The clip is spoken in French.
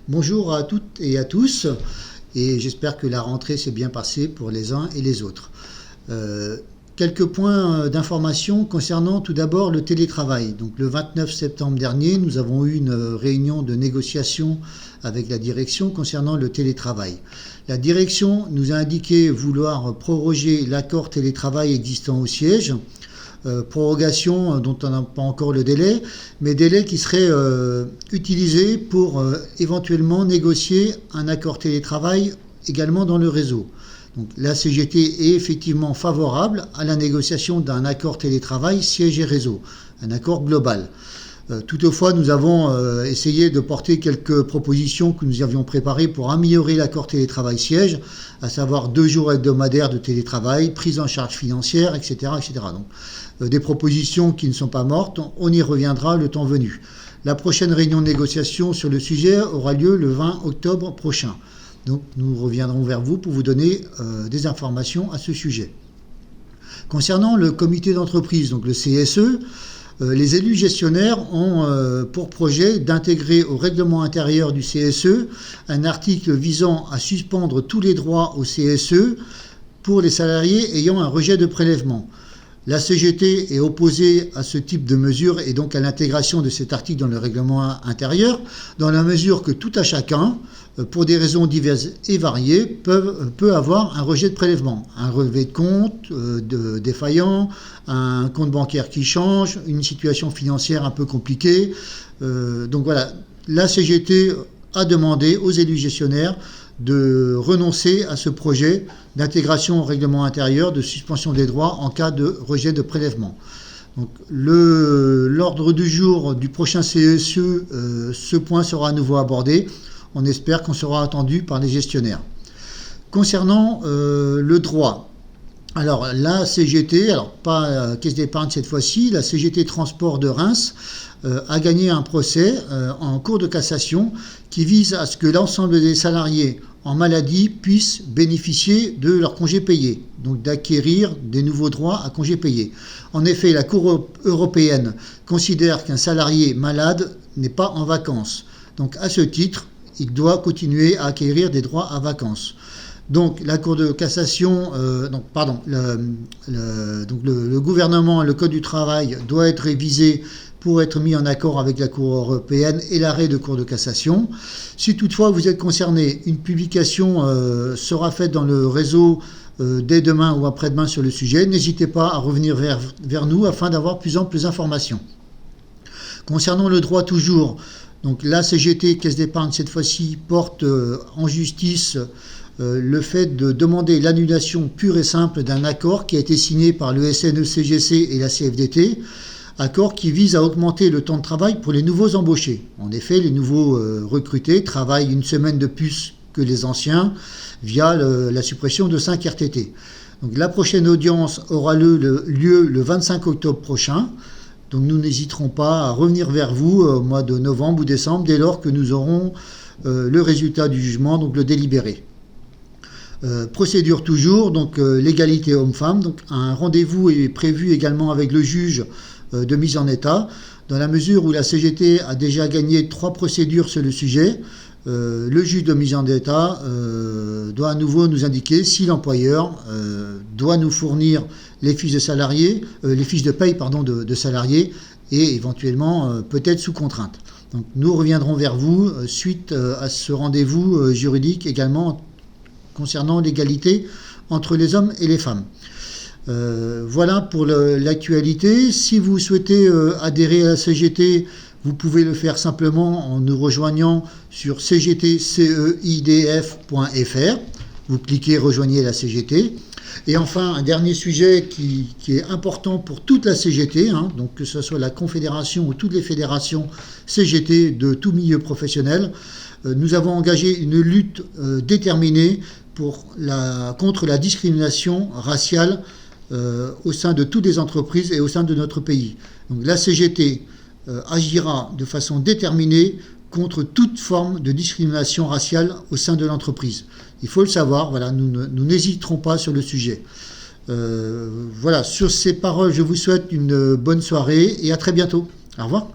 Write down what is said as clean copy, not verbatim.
Bonjour à toutes et à tous, et j'espère que la rentrée s'est bien passée pour les uns et les autres. Quelques points d'information concernant tout d'abord le télétravail. Donc, le 29 septembre dernier, nous avons eu une réunion de négociation avec la direction concernant le télétravail. La direction nous a indiqué vouloir proroger l'accord télétravail existant au siège. Prorogation dont on n'a pas encore le délai, mais délai qui serait utilisé pour éventuellement négocier un accord télétravail également dans le réseau. Donc, la CGT est effectivement favorable à la négociation d'un accord télétravail siège et réseau, un accord global. Toutefois, nous avons essayé de porter quelques propositions que nous avions préparées pour améliorer l'accord télétravail siège, à savoir 2 jours hebdomadaires de télétravail, prise en charge financière, etc. etc. Donc, des propositions qui ne sont pas mortes, on y reviendra le temps venu. La prochaine réunion de négociation sur le sujet aura lieu le 20 octobre prochain. Donc, nous reviendrons vers vous pour vous donner des informations à ce sujet. Concernant le comité d'entreprise, donc le CSE, les élus gestionnaires ont pour projet d'intégrer au règlement intérieur du CSE un article visant à suspendre tous les droits au CSE pour les salariés ayant un rejet de prélèvement. La CGT est opposée à ce type de mesure et donc à l'intégration de cet article dans le règlement intérieur, dans la mesure que tout à chacun, pour des raisons diverses et variées, peut avoir un rejet de prélèvement, un relevé de compte défaillant, un compte bancaire qui change, une situation financière un peu compliquée. Donc voilà, la CGT a demandé aux élus gestionnaires de renoncer à ce projet d'intégration au règlement intérieur de suspension des droits en cas de rejet de prélèvement. Donc, l'ordre du jour du prochain CSE, ce point sera à nouveau abordé. On espère qu'on sera attendu par les gestionnaires. Concernant le droit, alors la CGT, alors pas Caisse d'épargne cette fois-ci, la CGT Transport de Reims a gagné un procès en cour de cassation qui vise à ce que l'ensemble des salariés en maladie puissent bénéficier de leurs congés payés, donc d'acquérir des nouveaux droits à congés payés. En effet, la Cour européenne considère qu'un salarié malade n'est pas en vacances. Donc à ce titre, il doit continuer à acquérir des droits à vacances. Donc la Cour de cassation, le gouvernement, le Code du travail doit être révisé pour être mis en accord avec la Cour européenne et l'arrêt de Cour de cassation. Si toutefois vous êtes concerné, une publication sera faite dans le réseau dès demain ou après-demain sur le sujet. N'hésitez pas à revenir vers nous afin d'avoir plus amples informations. Concernant le droit toujours, donc la CGT, Caisse d'épargne cette fois-ci, porte en justice le fait de demander l'annulation pure et simple d'un accord qui a été signé par le SNE-CGC et la CFDT, accord qui vise à augmenter le temps de travail pour les nouveaux embauchés. En effet, les nouveaux recrutés travaillent une semaine de plus que les anciens via la suppression de 5 RTT. Donc, la prochaine audience aura lieu le 25 octobre prochain. Donc nous n'hésiterons pas à revenir vers vous au mois de novembre ou décembre dès lors que nous aurons le résultat du jugement, donc le délibéré. Procédure toujours, donc l'égalité homme-femme. Donc un rendez-vous est prévu également avec le juge de mise en état, dans la mesure où la CGT a déjà gagné 3 procédures sur le sujet. Le juge de mise en état doit à nouveau nous indiquer si l'employeur doit nous fournir les fiches de salariés, les fiches de paye de salariés et éventuellement peut-être sous contrainte. Donc nous reviendrons vers vous suite à ce rendez-vous juridique également concernant l'égalité entre les hommes et les femmes. Voilà pour l'actualité. Si vous souhaitez adhérer à la CGT, vous pouvez le faire simplement en nous rejoignant sur cgtceidf.fr. Vous cliquez « Rejoignez la CGT ». Et enfin, un dernier sujet qui est important pour toute la CGT, donc que ce soit la Confédération ou toutes les fédérations CGT de tout milieu professionnel, nous avons engagé une lutte déterminée contre la discrimination raciale au sein de toutes les entreprises et au sein de notre pays. Donc la CGT agira de façon déterminée contre toute forme de discrimination raciale au sein de l'entreprise. Il faut le savoir, voilà, nous n'hésiterons pas sur le sujet. Voilà, sur ces paroles, je vous souhaite une bonne soirée et à très bientôt. Au revoir.